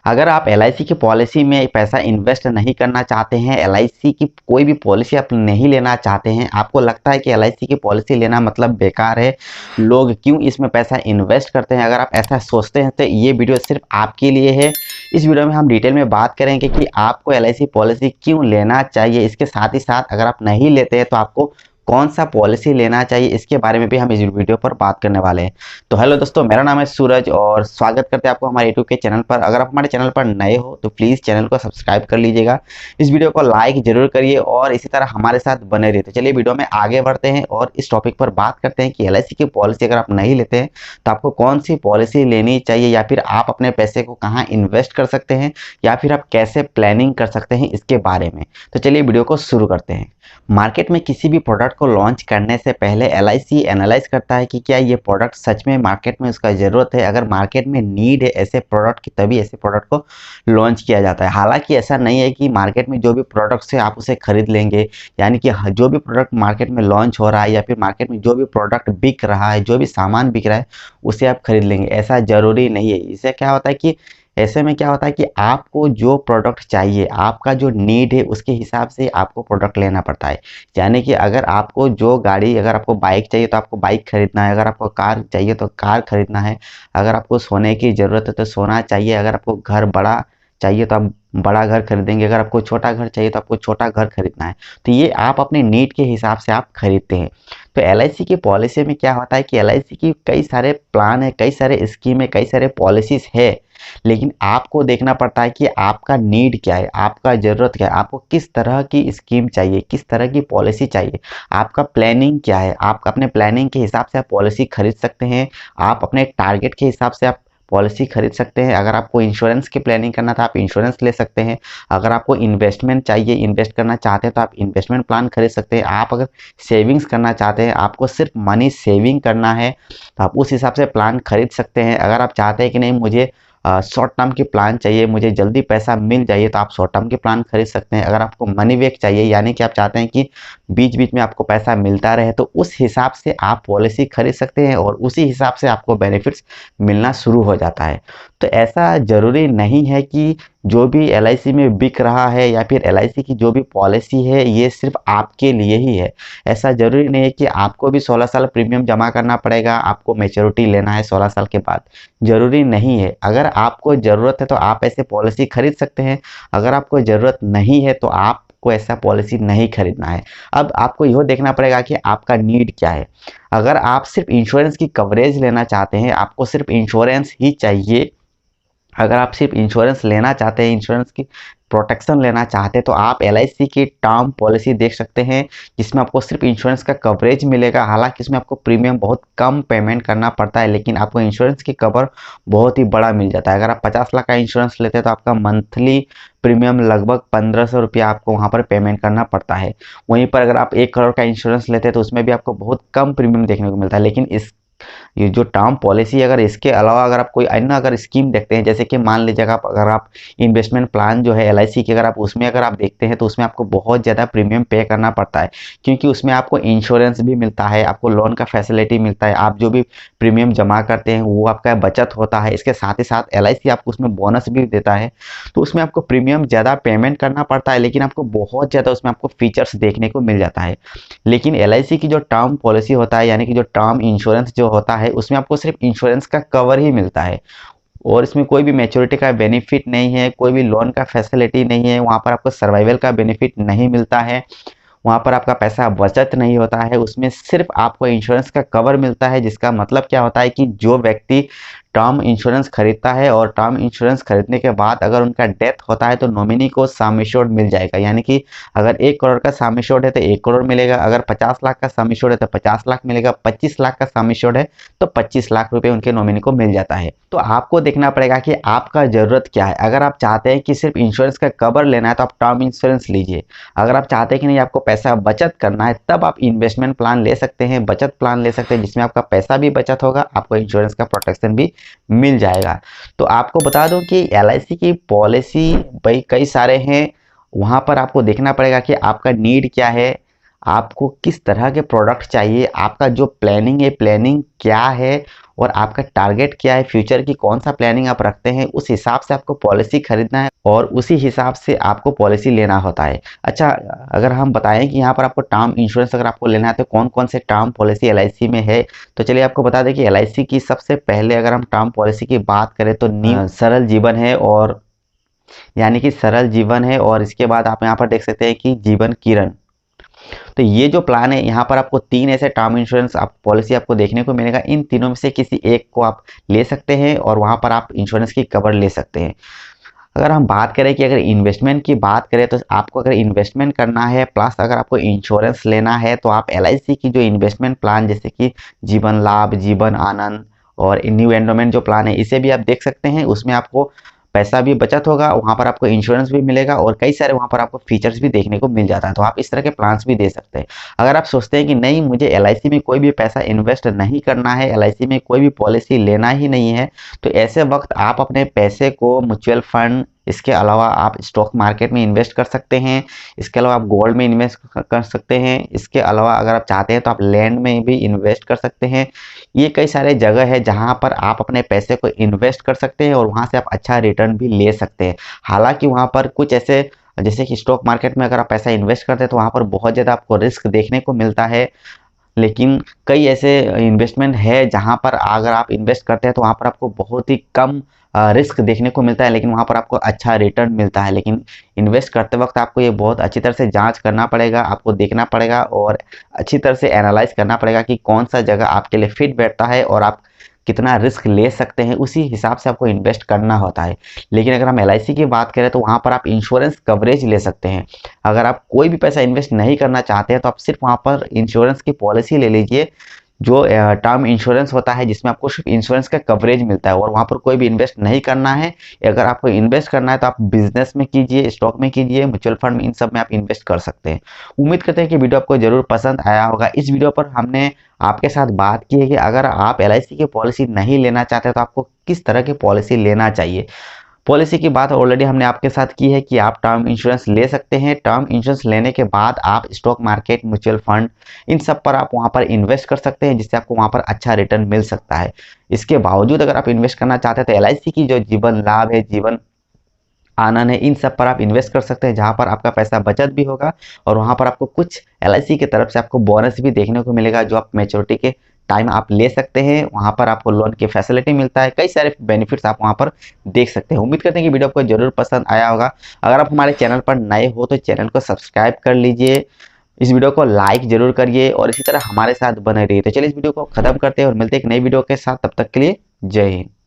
अगर आप एलआईसी की पॉलिसी में पैसा इन्वेस्ट नहीं करना चाहते हैं, एलआईसी की कोई भी पॉलिसी आप नहीं लेना चाहते हैं, आपको लगता है कि एलआईसी की पॉलिसी लेना मतलब बेकार है, लोग क्यों इसमें पैसा इन्वेस्ट करते हैं, अगर आप ऐसा सोचते हैं तो ये वीडियो सिर्फ आपके लिए है। इस वीडियो में हम डिटेल में बात करेंगे कि आपको एलआईसी पॉलिसी क्यों लेना चाहिए। इसके साथ ही साथ अगर आप नहीं लेते हैं तो आपको कौन सा पॉलिसी लेना चाहिए, इसके बारे में भी हम इस वीडियो पर बात करने वाले हैं। तो हेलो दोस्तों, मेरा नाम है सूरज और स्वागत करते हैं आपको हमारे यूट्यूब के चैनल पर। अगर आप हमारे चैनल पर नए हो तो प्लीज़ चैनल को सब्सक्राइब कर लीजिएगा, इस वीडियो को लाइक जरूर करिए और इसी तरह हमारे साथ बने रहिए। तो चलिए वीडियो में आगे बढ़ते हैं और इस टॉपिक पर बात करते हैं कि एलआईसी की पॉलिसी अगर आप नहीं लेते हैं तो आपको कौन सी पॉलिसी लेनी चाहिए, या फिर आप अपने पैसे को कहाँ इन्वेस्ट कर सकते हैं, या फिर आप कैसे प्लानिंग कर सकते हैं, इसके बारे में। तो चलिए वीडियो को शुरू करते हैं। मार्केट में किसी भी प्रोडक्ट को लॉन्च करने से पहले एलआईसी एनालाइज करता है कि क्या ये प्रोडक्ट सच में मार्केट में उसका ज़रूरत है। अगर मार्केट में नीड है ऐसे प्रोडक्ट की, तभी ऐसे प्रोडक्ट को लॉन्च किया जाता है। हालांकि ऐसा नहीं है कि मार्केट में जो भी प्रोडक्ट्स है आप उसे खरीद लेंगे, यानी कि जो भी प्रोडक्ट मार्केट में लॉन्च हो रहा है या फिर मार्केट में जो भी प्रोडक्ट बिक रहा है, जो भी सामान बिक रहा है उसे आप खरीद लेंगे, ऐसा ज़रूरी नहीं है। इससे क्या होता है कि ऐसे में क्या होता है कि आपको जो प्रोडक्ट चाहिए, आपका जो नीड है उसके हिसाब से आपको प्रोडक्ट लेना पड़ता है। यानी कि अगर आपको जो गाड़ी, अगर आपको बाइक चाहिए तो आपको बाइक खरीदना है, अगर आपको कार चाहिए तो कार खरीदना है, अगर आपको सोने की ज़रूरत है तो सोना चाहिए, अगर आपको घर बड़ा चाहिए तो आप बड़ा घर खरीदेंगे, अगर आपको छोटा घर चाहिए तो आपको छोटा घर खरीदना है। तो ये आप अपने नीड के हिसाब से आप खरीदते हैं। तो एलआईसी की पॉलिसी में क्या होता है कि एलआईसी की कई सारे प्लान है, कई सारे स्कीम है, कई सारे पॉलिसीज है, लेकिन आपको देखना पड़ता है कि आपका नीड क्या है, आपका ज़रूरत क्या है, आपको किस तरह की स्कीम चाहिए, किस तरह की पॉलिसी चाहिए, आपका प्लानिंग क्या है। आप अपने प्लानिंग के हिसाब से आप पॉलिसी खरीद सकते हैं, आप अपने टारगेट के हिसाब से आप पॉलिसी खरीद सकते हैं। अगर आपको इंश्योरेंस की प्लानिंग करना था आप इंश्योरेंस ले सकते हैं, अगर आपको इन्वेस्टमेंट चाहिए, इन्वेस्ट करना चाहते हैं तो आप इन्वेस्टमेंट प्लान खरीद सकते हैं, आप अगर सेविंग्स करना चाहते हैं, आपको सिर्फ मनी सेविंग करना है तो आप उस हिसाब से प्लान खरीद सकते हैं। अगर आप चाहते हैं कि नहीं मुझे शॉर्ट टर्म की प्लान चाहिए, मुझे जल्दी पैसा मिल जाइए, तो आप शॉर्ट टर्म के प्लान खरीद सकते हैं। अगर आपको मनी बैक चाहिए, यानी कि आप चाहते हैं कि बीच बीच में आपको पैसा मिलता रहे, तो उस हिसाब से आप पॉलिसी खरीद सकते हैं और उसी हिसाब से आपको बेनिफिट्स मिलना शुरू हो जाता है। तो ऐसा ज़रूरी नहीं है कि जो भी एलआईसी में बिक रहा है या फिर एलआईसी की जो भी पॉलिसी है ये सिर्फ आपके लिए ही है। ऐसा ज़रूरी नहीं है कि आपको भी 16 साल प्रीमियम जमा करना पड़ेगा, आपको मैच्योरिटी लेना है 16 साल के बाद, ज़रूरी नहीं है। अगर आपको ज़रूरत है तो आप ऐसे पॉलिसी खरीद सकते हैं, अगर आपको ज़रूरत नहीं है तो आपको ऐसा पॉलिसी नहीं खरीदना है। अब आपको यह देखना पड़ेगा कि आपका नीड क्या है। अगर आप सिर्फ इंश्योरेंस की कवरेज लेना चाहते हैं, आपको सिर्फ इंश्योरेंस ही चाहिए, अगर आप सिर्फ इंश्योरेंस लेना चाहते हैं, इंश्योरेंस की प्रोटेक्शन लेना चाहते हैं, तो आप एलआईसी की टर्म पॉलिसी देख सकते हैं, जिसमें आपको सिर्फ इंश्योरेंस का कवरेज मिलेगा। हालांकि इसमें आपको प्रीमियम बहुत कम पेमेंट करना पड़ता है, लेकिन आपको इंश्योरेंस की कवर बहुत ही बड़ा मिल जाता है। अगर आप 50 लाख का इंश्योरेंस लेते हैं तो आपका मंथली प्रीमियम लगभग 1500 रुपया आपको वहाँ पर पेमेंट करना पड़ता है। वहीं पर अगर आप 1 करोड़ का इंश्योरेंस लेते हैं तो उसमें भी आपको बहुत कम प्रीमियम देखने को मिलता है। लेकिन इस ये जो टर्म पॉलिसी, अगर इसके अलावा अगर आप कोई अन्य अगर स्कीम देखते हैं, जैसे कि मान लीजिएगा अगर आप इन्वेस्टमेंट प्लान जो है एलआईसी की, अगर आप उसमें अगर आप देखते हैं तो उसमें आपको बहुत ज़्यादा प्रीमियम पे करना पड़ता है, क्योंकि उसमें आपको इंश्योरेंस भी मिलता है, आपको लोन का फैसिलिटी मिलता है, आप जो भी प्रीमियम जमा करते हैं वो आपका बचत होता है। इसके साथ ही साथ एलआईसी आपको उसमें बोनस भी देता है, तो उसमें आपको प्रीमियम ज़्यादा पेमेंट करना पड़ता है, लेकिन आपको बहुत ज़्यादा उसमें आपको फीचर्स देखने को मिल जाता है। लेकिन एलआईसी की जो टर्म पॉलिसी होता है, यानी कि जो टर्म इंश्योरेंस जो होता है, उसमें आपको सिर्फ इंश्योरेंस का कवर ही मिलता है और इसमें कोई भी मैच्योरिटी का बेनिफिट नहीं है, कोई भी लोन का फैसिलिटी नहीं है, वहाँ पर आपको सर्वाइवल का बेनिफिट नहीं मिलता है, वहाँ पर आपका पैसा बचत नहीं होता है। उसमें सिर्फ आपको इंश्योरेंस का कवर मिलता है, जिसका मतलब क्या होता है कि जो व्यक्ति टर्म इंश्योरेंस खरीदता है और टर्म इंश्योरेंस खरीदने के बाद अगर उनका डेथ होता है तो नॉमिनी को सम एश्योर्ड मिल जाएगा। यानी कि अगर 1 करोड़ का सम एश्योर्ड है तो 1 करोड़ मिलेगा, अगर 50 लाख का सम एश्योर्ड है तो 50 लाख मिलेगा, 25 लाख का सम एश्योर्ड है तो 25 लाख रुपए उनके नॉमिनी को मिल जाता है। तो आपको देखना पड़ेगा कि आपका ज़रूरत क्या है। अगर आप चाहते हैं कि सिर्फ इंश्योरेंस का कवर लेना है तो आप टर्म इंश्योरेंस लीजिए। अगर आप चाहते हैं कि नहीं आपको पैसा बचत करना है, तब आप इन्वेस्टमेंट प्लान ले सकते हैं, बचत प्लान ले सकते हैं, जिसमें आपका पैसा भी बचत होगा, आपको इंश्योरेंस का प्रोटेक्शन भी मिल जाएगा। तो आपको बता दूं कि एलआईसी की पॉलिसी भाई कई सारे हैं, वहाँ पर आपको देखना पड़ेगा कि आपका नीड क्या है, आपको किस तरह के प्रोडक्ट चाहिए, आपका जो प्लानिंग है प्लानिंग क्या है और आपका टारगेट क्या है, फ्यूचर की कौन सा प्लानिंग आप रखते हैं, उस हिसाब से आपको पॉलिसी खरीदना है और उसी हिसाब से आपको पॉलिसी लेना होता है। अच्छा, अगर हम बताएं कि यहाँ पर आपको टर्म इंश्योरेंस अगर आपको लेना है तो कौन कौन से टर्म पॉलिसी एलआईसी में है, तो चलिए आपको बता दें कि एलआईसी की सबसे पहले अगर हम टर्म पॉलिसी की बात करें तो न्यू सरल जीवन है, और यानी कि सरल जीवन है, और इसके बाद आप यहाँ पर देख सकते हैं कि जीवन किरण। तो ये जो प्लान है यहाँ पर आपको 3 ऐसे टर्म इंश्योरेंस आप पॉलिसी आपको देखने को मिलेगा। इन तीनों में से किसी एक को आप ले सकते हैं और वहाँ पर आप इंश्योरेंस की कवर ले सकते हैं। अगर हम बात करें कि अगर इन्वेस्टमेंट की बात करें तो आपको अगर इन्वेस्टमेंट करना है प्लस अगर आपको इंश्योरेंस लेना है तो आप एलआईसी की जो इन्वेस्टमेंट प्लान जैसे कि जीवन लाभ, जीवन आनंद और न्यू एंडोमेंट जो प्लान है इसे भी आप देख सकते हैं। उसमें आपको पैसा भी बचत होगा, वहाँ पर आपको इंश्योरेंस भी मिलेगा और कई सारे वहाँ पर आपको फीचर्स भी देखने को मिल जाता है। तो आप इस तरह के प्लान्स भी दे सकते हैं। अगर आप सोचते हैं कि नहीं मुझे एलआईसी में कोई भी पैसा इन्वेस्ट नहीं करना है, एलआईसी में कोई भी पॉलिसी लेना ही नहीं है, तो ऐसे वक्त आप अपने पैसे को म्यूचुअल फंड, इसके अलावा आप स्टॉक मार्केट में इन्वेस्ट कर सकते हैं, इसके अलावा आप गोल्ड में इन्वेस्ट कर सकते हैं, इसके अलावा अगर आप चाहते हैं तो आप लैंड में भी इन्वेस्ट कर सकते हैं। ये कई सारे जगह है जहां पर आप अपने पैसे को इन्वेस्ट कर सकते हैं और वहां से आप अच्छा रिटर्न भी ले सकते हैं। हालांकि वहां पर कुछ ऐसे, जैसे कि स्टॉक मार्केट में अगर आप पैसा इन्वेस्ट करते हैं तो वहां पर बहुत ज़्यादा आपको रिस्क देखने को मिलता है, लेकिन कई ऐसे इन्वेस्टमेंट है जहां पर अगर आप इन्वेस्ट करते हैं तो वहां पर आपको बहुत ही कम रिस्क देखने को मिलता है, लेकिन वहां पर आपको अच्छा रिटर्न मिलता है। लेकिन इन्वेस्ट करते वक्त आपको ये बहुत अच्छी तरह से जांच करना पड़ेगा, आपको देखना पड़ेगा और अच्छी तरह से एनालाइज करना पड़ेगा कि कौन सा जगह आपके लिए फिट बैठता है और आप कितना रिस्क ले सकते हैं, उसी हिसाब से आपको इन्वेस्ट करना होता है। लेकिन अगर हम एलआईसी की बात करें तो वहाँ पर आप इंश्योरेंस कवरेज ले सकते हैं। अगर आप कोई भी पैसा इन्वेस्ट नहीं करना चाहते हैं तो आप सिर्फ वहाँ पर इंश्योरेंस की पॉलिसी ले लीजिए, जो टर्म इंश्योरेंस होता है जिसमें आपको सिर्फ इंश्योरेंस का कवरेज मिलता है और वहाँ पर कोई भी इन्वेस्ट नहीं करना है। अगर आपको इन्वेस्ट करना है तो आप बिजनेस में कीजिए, स्टॉक में कीजिए, म्यूचुअल फंड में, इन सब में आप इन्वेस्ट कर सकते हैं। उम्मीद करते हैं कि वीडियो आपको जरूर पसंद आया होगा। इस वीडियो पर हमने आपके साथ बात की है कि अगर आप एलआईसी की पॉलिसी नहीं लेना चाहते तो आपको किस तरह की पॉलिसी लेना चाहिए। पॉलिसी की बात ऑलरेडी हमने आपके साथ की है कि आप टर्म इंश्योरेंस ले सकते हैं। टर्म इंश्योरेंस लेने के बाद आप स्टॉक मार्केट, म्यूचुअल फंड, इन सब पर आप वहां पर इन्वेस्ट कर सकते हैं जिससे आपको वहां पर अच्छा रिटर्न मिल सकता है। इसके बावजूद अगर आप इन्वेस्ट करना चाहते हैं तो एलआईसी की जो जीवन लाभ है, जीवन आनंद है, इन सब पर आप इन्वेस्ट कर सकते हैं जहां पर आपका पैसा बचत भी होगा और वहां पर आपको कुछ एलआईसी की तरफ से आपको बोनस भी देखने को मिलेगा जो आप मैच्योरिटी के टाइम आप ले सकते हैं। वहां पर आपको लोन की फैसिलिटी मिलता है, कई सारे बेनिफिट्स आप वहां पर देख सकते हैं। उम्मीद करते हैं कि वीडियो आपको जरूर पसंद आया होगा। अगर आप हमारे चैनल पर नए हो तो चैनल को सब्सक्राइब कर लीजिए, इस वीडियो को लाइक जरूर करिए और इसी तरह हमारे साथ बने रहिए। तो चलिए इस वीडियो को खत्म करते हैं और मिलते हैं एक नई वीडियो के साथ। तब तक के लिए जय हिंद।